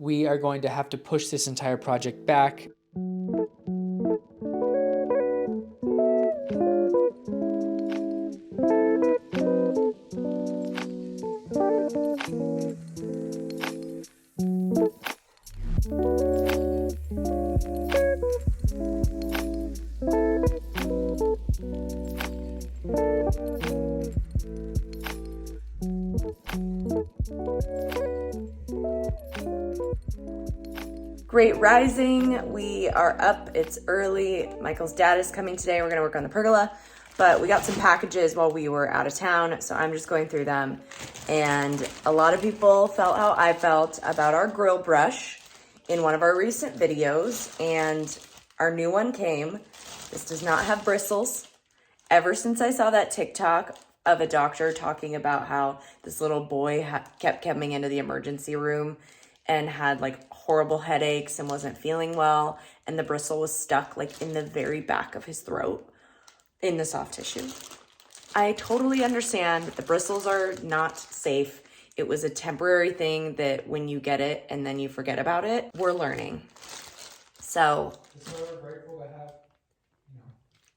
we are going to have to push this entire project back. Great rising. We are up. It's early. Michael's dad is coming today. We're going to work on the pergola, but we got some packages while we were out of town, so I'm just going through them. And a lot of people felt how I felt about our grill brush in one of our recent videos, and our new one came. This does not have bristles. Ever since I saw that TikTok of a doctor talking about how this little boy kept coming into the emergency room and had like horrible headaches and wasn't feeling well, and the bristle was stuck like in the very back of his throat in the soft tissue. I totally understand that the bristles are not safe. It was a temporary thing that when you get it and then you forget about it, we're learning. So We're grateful to have,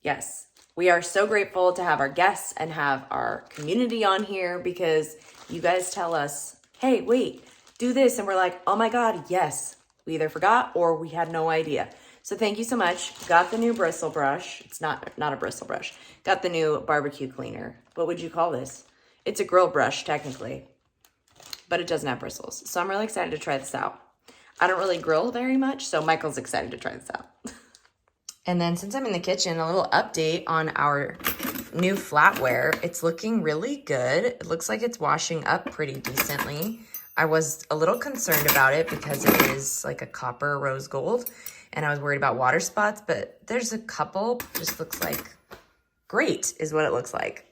yes, we are so grateful to have our guests and have our community on here, because you guys tell us, hey, wait, do this. And we're like, oh my God, yes. We either forgot or we had no idea. So thank you so much. Got the new bristle brush. It's not a bristle brush. Got the new barbecue cleaner. What would you call this? It's a grill brush technically, but it doesn't have bristles. So I'm really excited to try this out. I don't really grill very much, so Michael's excited to try this out. And then since I'm in the kitchen, a little update on our new flatware. It's looking really good. It looks like it's washing up pretty decently. I was a little concerned about it because it is like a copper rose gold, and I was worried about water spots, but there's a couple. Just looks like great is what it looks like.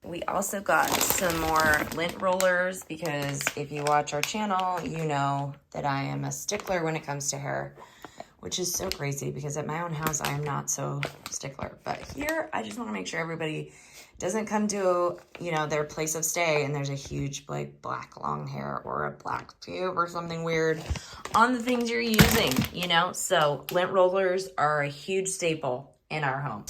We also got some more lint rollers because if you watch our channel, you know that I am a stickler when it comes to hair, which is so crazy because at my own house, I am not so stickler. But here, I just want to make sure everybody doesn't come to, their place of stay and there's a huge like black long hair or a black tube or something weird on the things you're using, So lint rollers are a huge staple in our home.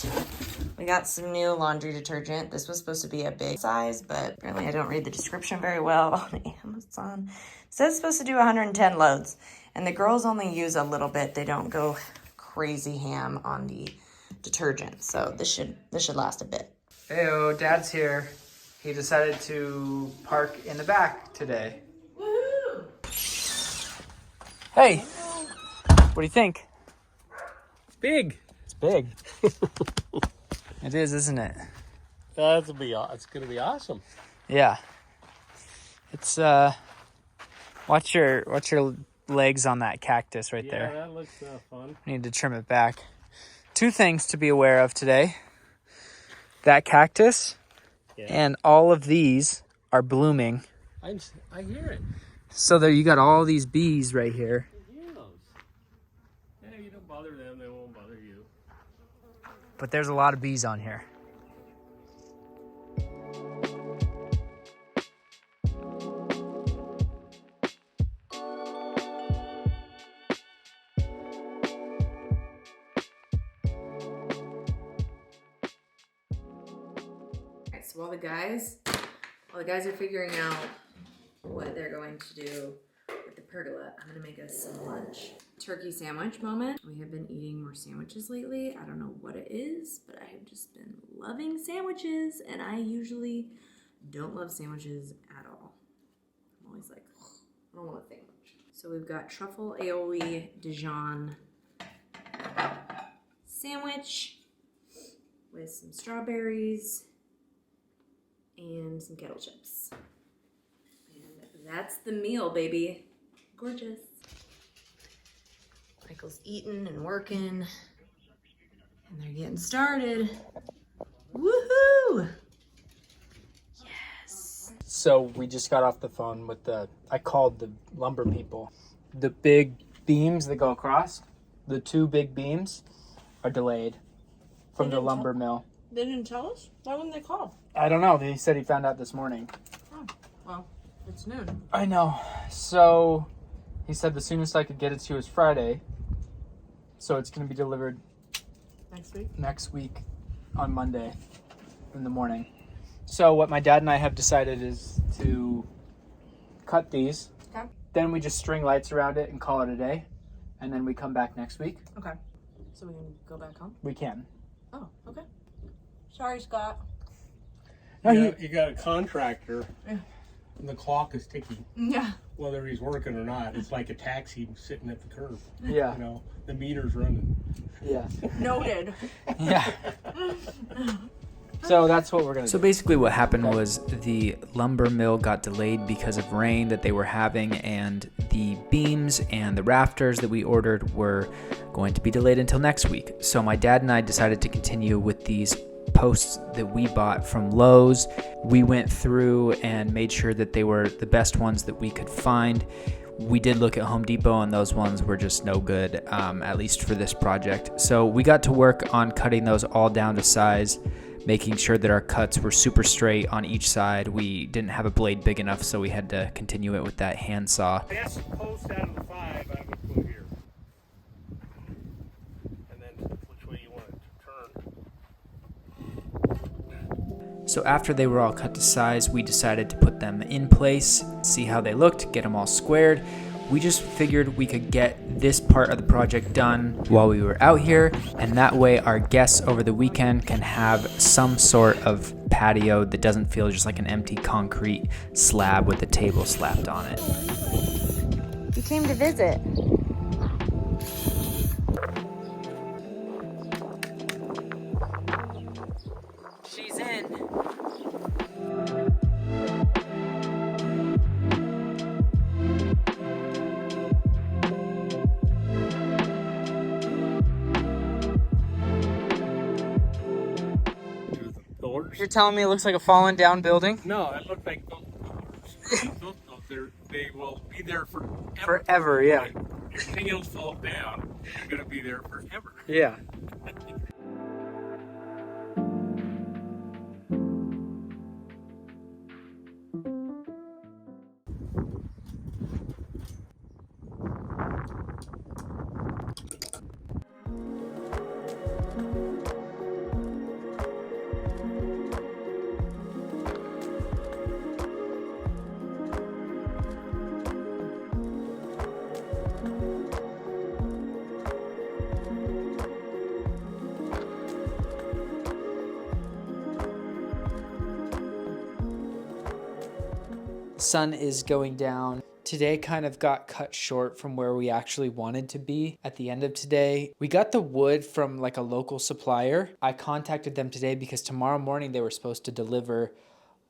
We got some new laundry detergent. This was supposed to be a big size, but apparently I don't read the description very well on Amazon. It says it's supposed to do 110 loads, and the girls only use a little bit. They don't go crazy ham on the detergent, so this should last a bit. Heyo, Dad's here. He decided to park in the back today. Woohoo! Hey, what do you think? It's big. It's big. It is, isn't it? It's gonna be awesome. Yeah. It's watch your legs on that cactus right there. Yeah, that looks fun. Need to trim it back. Two things to be aware of today. That cactus and all of these are blooming. I hear it. So there you got all these bees right here. I hear those. Yeah, you don't bother them, they won't bother you. But there's a lot of bees on here. So while the guys are figuring out what they're going to do with the pergola, I'm gonna make us some lunch. Turkey sandwich moment. We have been eating more sandwiches lately. I don't know what it is, but I have just been loving sandwiches, and I usually don't love sandwiches at all. I'm always like, I don't want a sandwich. So we've got truffle aioli Dijon sandwich with some strawberries and some kettle chips. And that's the meal, baby. Gorgeous. Michael's eating and working, and they're getting started. Woohoo! Yes. So we just got off the phone with I called the lumber people. The big beams that go across, the two big beams are delayed from the lumber mill. They didn't tell us? Why wouldn't they call? I don't know. He said he found out this morning. Oh, well, it's noon. I know. So He said the soonest I could get it to you is Friday. So it's going to be delivered next week on Monday in the morning. So what my dad and I have decided is to cut these. Okay. Then we just string lights around it and call it a day. And then we come back next week. Okay. So we can go back home? We can. Oh, okay. Sorry, Scott. No, You got a contractor, Yeah. and the clock is ticking. Yeah. Whether he's working or not, it's like a taxi sitting at the curb. Yeah. You know, the meter's running. Yeah. Noted. Yeah. So that's what we're going to So do. basically what happened was the lumber mill got delayed because of rain that they were having, and the beams and the rafters that we ordered were going to be delayed until next week. So my dad and I decided to continue with these posts that we bought from Lowe's. We went through and made sure that they were the best ones that we could find. We did look at Home Depot, and those ones were just no good, at least for this project. So we got to work on cutting those all down to size, making sure that our cuts were super straight on each side. We didn't have a blade big enough, so we had to continue it with that handsaw. Best post out of the 5 I would put here. And then which way you want it to turn. So after they were all cut to size, we decided to put them in place, see how they looked, get them all squared. We just figured we could get this part of the project done while we were out here, and that way our guests over the weekend can have some sort of patio that doesn't feel just like an empty concrete slab with a table slapped on it. You came to visit. She's in. Pillars? You're telling me it looks like a fallen down building? No, it looked like those pillars. They will be there forever. Forever, yeah. Everything else falls down. You're going to be there forever. Yeah. Sun is going down. Today kind of got cut short from where we actually wanted to be at the end of today. We got the wood from like a local supplier. I contacted them today because tomorrow morning they were supposed to deliver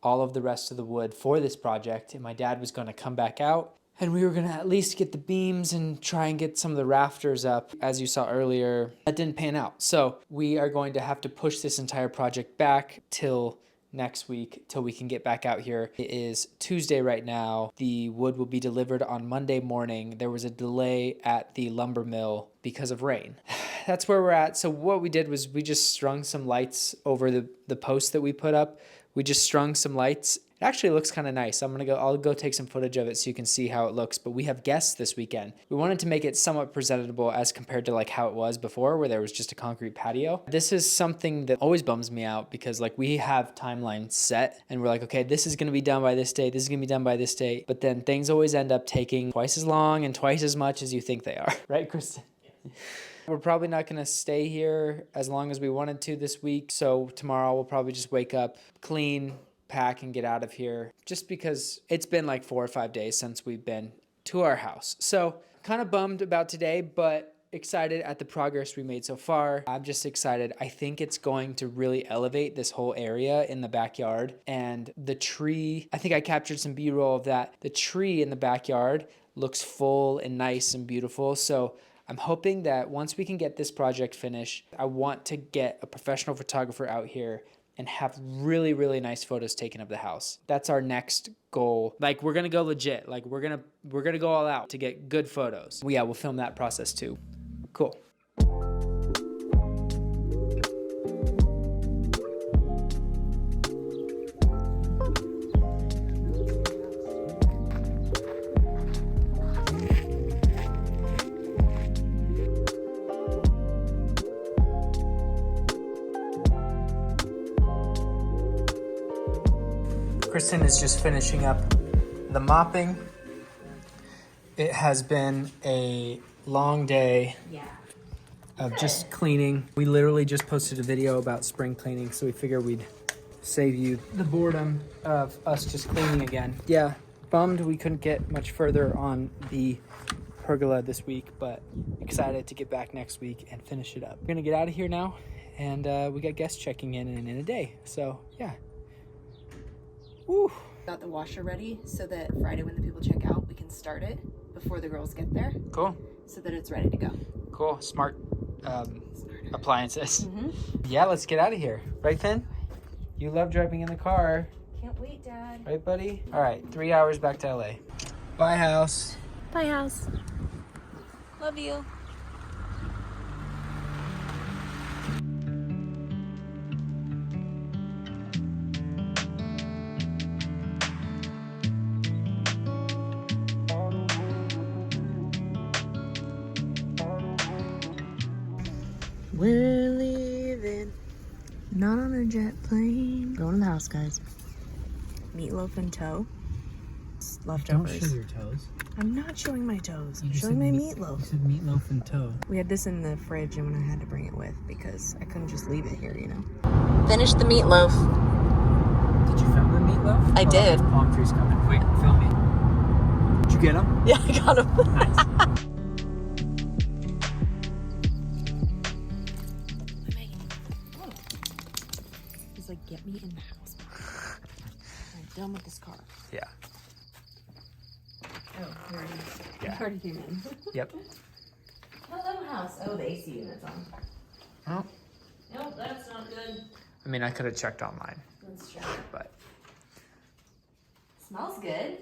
all of the rest of the wood for this project, and my dad was going to come back out and we were going to at least get the beams and try and get some of the rafters up. As you saw earlier, that didn't pan out. So we are going to have to push this entire project back till next week, till we can get back out here. It is Tuesday right now. The wood will be delivered on Monday morning. There was a delay at the lumber mill because of rain. That's where we're at. So what we did was we just strung some lights over the posts that we put up. We just strung some lights. It actually looks kind of nice. I'll go take some footage of it so you can see how it looks. But we have guests this weekend. We wanted to make it somewhat presentable as compared to like how it was before, where there was just a concrete patio. This is something that always bums me out because like we have timelines set and we're like, okay, this is going to be done by this date. This is going to be done by this date. But then things always end up taking twice as long and twice as much as you think they are. Right, Kristen? We're probably not going to stay here as long as we wanted to this week. So tomorrow we'll probably just wake up, clean, pack, and get out of here, just because it's been like 4 or 5 days since we've been to our house. So kind of bummed about today, but excited at the progress we made so far. I'm just excited. I think it's going to really elevate this whole area in the backyard. And the tree, I think I captured some B-roll of that. The tree in the backyard looks full and nice and beautiful. So I'm hoping that once we can get this project finished, I want to get a professional photographer out here and have really, really nice photos taken of the house. That's our next goal. Like, we're gonna go legit. Like, we're gonna go all out to get good photos. Yeah, we'll film that process too. Cool. Kristen is just finishing up the mopping. It has been a long day of just cleaning. We literally just posted a video about spring cleaning, so we figured we'd save you the boredom of us just cleaning again. Yeah, bummed we couldn't get much further on the pergola this week, but excited to get back next week and finish it up. We're gonna get out of here now, and we got guests checking in a day, so yeah. Woo. Got the washer ready so that Friday when the people check out, we can start it before the girls get there. Cool. So that it's ready to go. Cool. Smart appliances. Yeah, let's get out of here. Right, Finn? You love driving in the car. Can't wait, Dad. Right, buddy? All right, 3 hours back to LA. Bye, house. Bye, house. Love you. We're leaving, not on a jet plane. Going to the house, guys. Meatloaf in tow. Leftovers. Don't show your toes. I'm not showing my toes. I'm You showing said my meat- meatloaf. You said meatloaf in tow. We had this in the fridge and I had to bring it with because I couldn't just leave it here, you know. Finished the meatloaf. Did you film the meatloaf? I did. Palm trees coming. Wait, film me. Did you get them? Yeah, I got him. Nice. He's like, get me in the house. I'm done with this car. Yeah. Oh, he already, Yeah. already came in. Yep. Hello, house. Oh, the AC unit's on. Oh. Nope, that's not good. I mean, I could have checked online, Let's try it. but Smells good.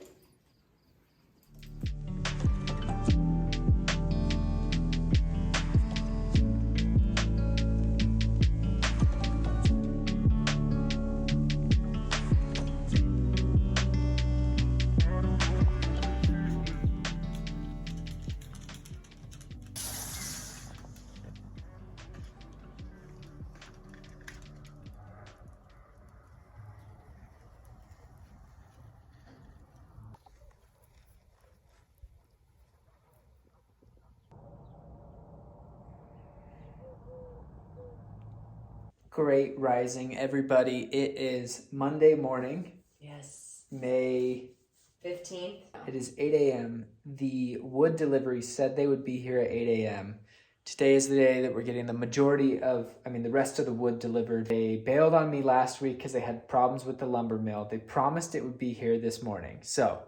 great rising, everybody. It is Monday morning, Yes. May 15th. It is 8 a.m. The wood delivery said they would be here at 8 a.m. Today is the day that we're getting the the rest of the wood delivered. They bailed on me last week because they had problems with the lumber mill. They promised it would be here this morning. So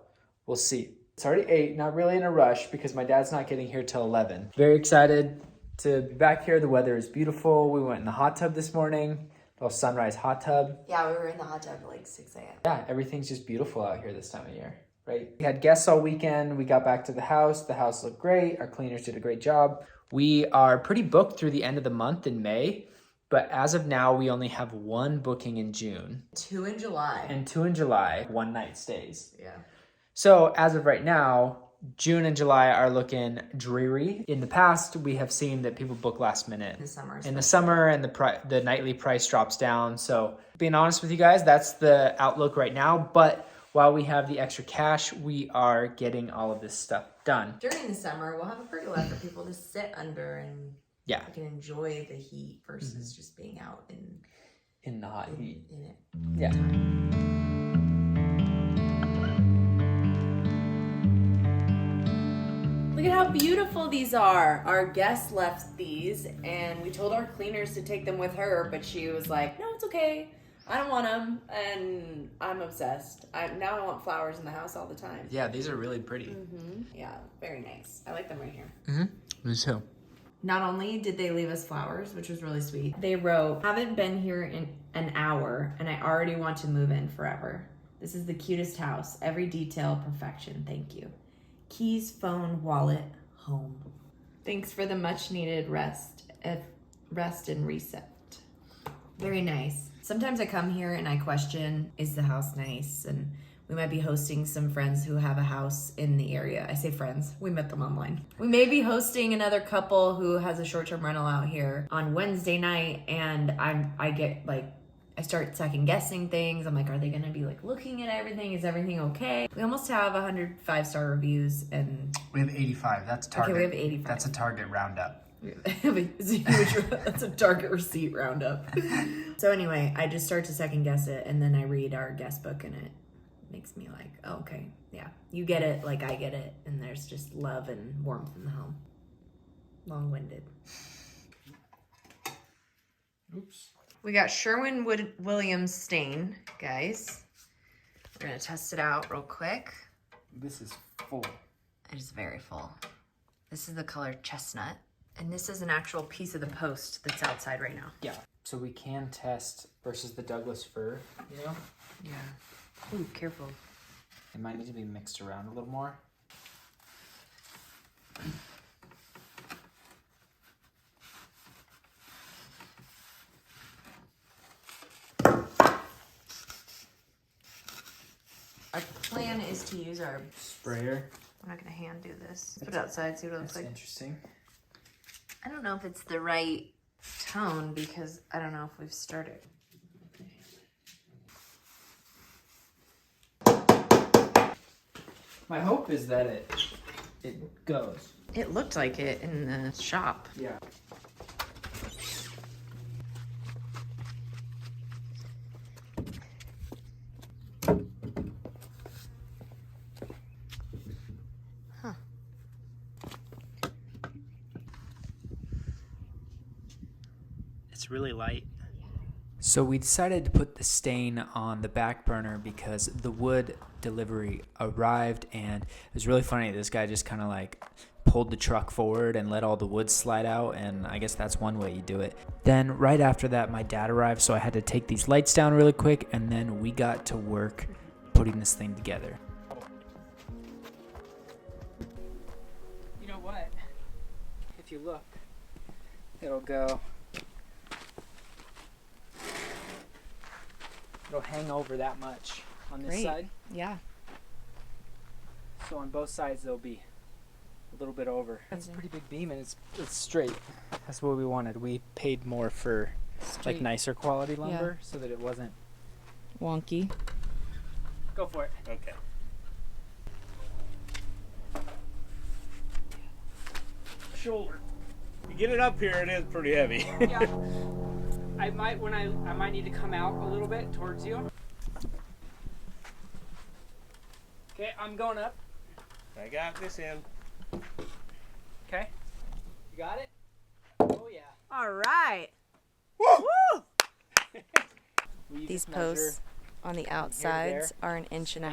we'll see. It's already 8, not really in a rush because my dad's not getting here till 11. Very excited to be back here. The weather is beautiful. We went in the hot tub this morning, little sunrise hot tub. Yeah, we were in the hot tub at like 6 a.m. Yeah, everything's just beautiful out here this time of year, right? We had guests all weekend. We got back to the house. The house looked great. Our cleaners did a great job. We are pretty booked through the end of the month in May, but as of now, we only have 1 booking in June. 2 in July. And 2 in July, 1 night stays. Yeah. So as of right now, June and July are looking dreary. In the past, we have seen that people book last minute. In the summer, and the nightly price drops down. So being honest with you guys, that's the outlook right now. But while we have the extra cash, we are getting all of this stuff done. During the summer, we'll have a pergola for people to sit under and Yeah. you can enjoy the heat versus just being out In the hot heat. in it. Yeah. Look at how beautiful these are. Our guest left these and we told our cleaners to take them with her, but she was like, no, it's okay. I don't want them, and I'm obsessed. Now I want flowers in the house all the time. Yeah, these are really pretty. Mm-hmm. Yeah, very nice. I like them right here. Mm-hmm. Me too. Not only did they leave us flowers, which was really sweet, they wrote, haven't been here in an hour, and I already want to move in forever. This is the cutest house. Every detail, perfection. Thank you. Keys, phone, wallet, home. Thanks for the much needed rest and reset. Very nice. Sometimes I come here and I question, is the house nice? And we might be hosting some friends who have a house in the area. I say friends, we met them online. We may be hosting another couple who has a short-term rental out here on Wednesday night, and I get like I start second guessing things. I'm like, are they gonna be like looking at everything? Is everything okay? We almost have 100 5-star reviews, and We have 85. That's Target. Okay, we have 85. That's a Target roundup. it's a huge, that's a Target receipt roundup. So anyway, I just start to second guess it, and then I read our guest book, and it makes me like, oh, okay, yeah, you get it like I get it, and there's just love and warmth in the home. Long-winded. Oops. We got Sherwin-Williams stain, guys. We're gonna test it out real quick. This is full. It is very full. This is the color chestnut. And this is an actual piece of the post that's outside right now. Yeah. So we can test versus the Douglas fir, you know? Yeah. Ooh, careful. It might need to be mixed around a little more. Our plan is to use our Sprayer. We're not gonna hand do this. Let's put it outside, see what it looks That's like. interesting. I don't know if it's the right tone because I don't know if we've started. My hope is that it goes. It looked like it in the shop. Yeah. It's really light. So we decided to put the stain on the back burner because the wood delivery arrived, and it was really funny. This guy just kind of like pulled the truck forward and let all the wood slide out, and I guess that's one way you do it. Then right after that, my dad arrived, so I had to take these lights down really quick, and then we got to work putting this thing together. You know what? If you look, it'll go. It'll hang over that much on this Great. side. Yeah. So on both sides they'll be a little bit over. That's a pretty big beam, and it's straight. That's what we wanted. We paid more for like nicer quality lumber so that it wasn't Wonky. Go for it. Okay. Shoulder. You get it up here, it is pretty heavy. Yeah. I might need to come out a little bit towards you. Okay, I'm going up. I got this in. Okay. You got it? Oh yeah. All right. Woo! These posts on the outsides are 1.5 inches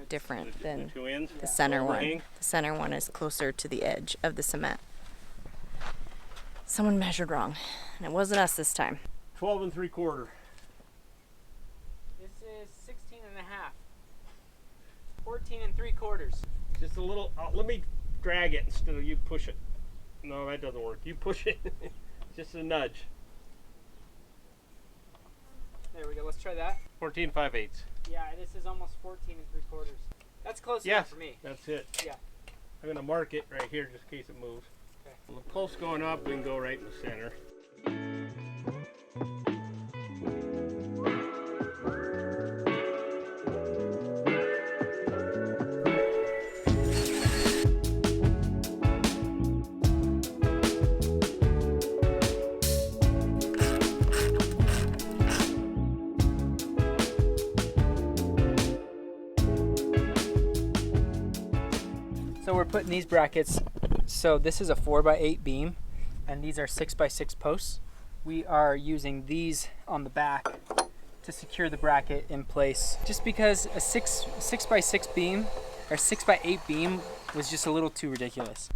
different than 2 ends. the center one. Overhang. The center one is closer to the edge of the cement. Someone measured wrong, and it wasn't us this time. 12 3/4. This is 16 and a half. 14 3/4. Just a little. Let me drag it instead of you push it. No, that doesn't work. You push it. Just a nudge. There we go. Let's try that. 14 5/8. Yeah, this is almost 14 3/4. That's close enough for me. That's it. Yeah. I'm gonna mark it right here just in case it moves. Okay. Well, the post going up, we can go right in the center. So we're putting these brackets. So this is a 4x8 beam, and these are 6x6 posts. We are using these on the back to secure the bracket in place. Just because a 6x6 beam or 6x8 beam was just a little too ridiculous.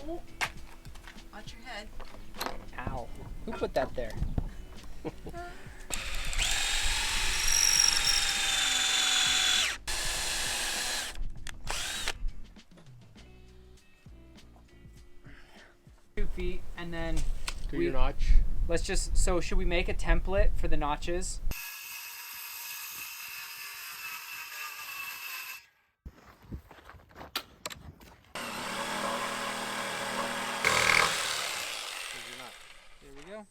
Watch your head. Ow. Who put that there? 2 feet, and then To your notch. let's just, so should we make a template for the notches? There we go.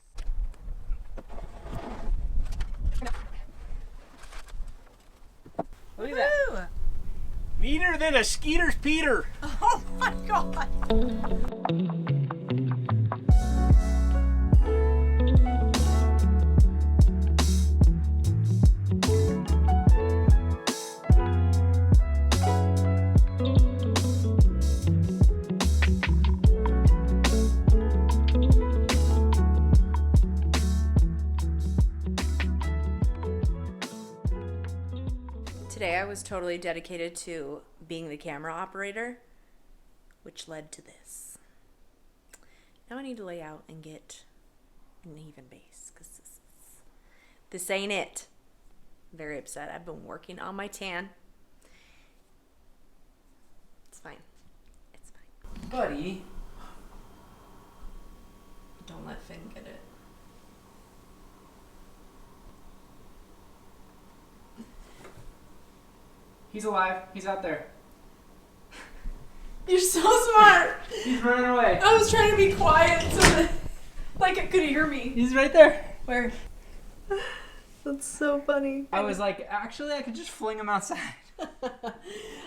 Look at that. Woo! Neater than a Skeeter's Peter. Oh my god. Today I was totally dedicated to being the camera operator, which led to this. Now I need to lay out and get an even base, because this ain't it. Very upset. I've been working on my tan. It's fine. It's fine. Buddy. Don't let Finn get it. He's alive. He's out there. You're so smart. He's running away. I was trying to be quiet so that like it could hear me. He's right there. Where? That's so funny. I was like, actually, I could just fling him outside.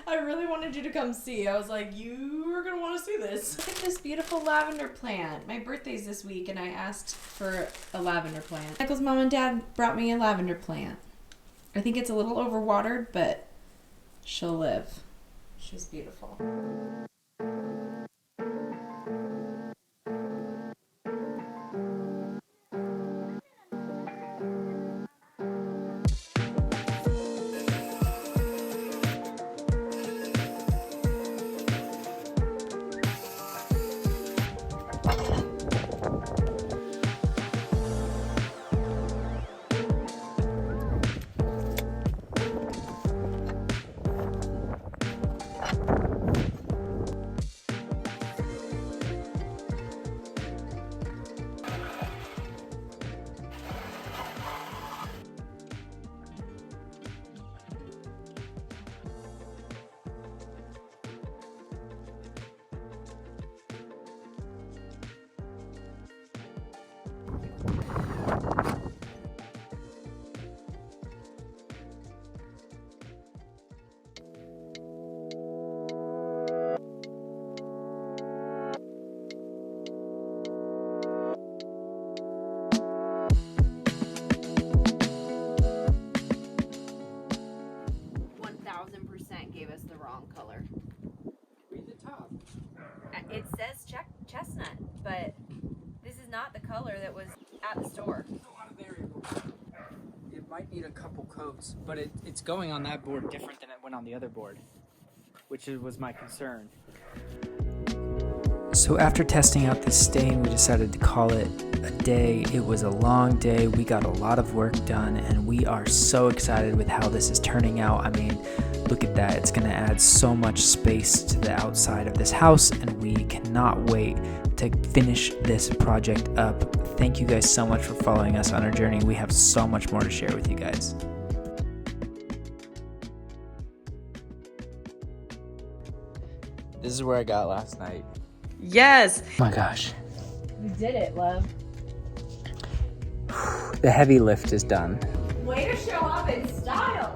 I really wanted you to come see. I was like, you are going to want to see this. Look at this beautiful lavender plant. My birthday's this week, and I asked for a lavender plant. Michael's mom and dad brought me a lavender plant. I think it's a little overwatered, but she'll live. She's beautiful. Gave us the wrong color. Read the top. It says chestnut, but this is not the color that was at the store. There's a lot of variables. It might need a couple coats, but it's going on that board different than it went on the other board, which was my concern. So after testing out this stain, we decided to call it a day. It was a long day. We got a lot of work done, and we are so excited with how this is turning out. I mean, look at that. It's going to add so much space to the outside of this house, and we cannot wait to finish this project up. Thank you guys so much for following us on our journey. We have so much more to share with you guys. This is where I got last night. Yes. Oh my gosh. We did it, love. The heavy lift is done. Way to show up in style.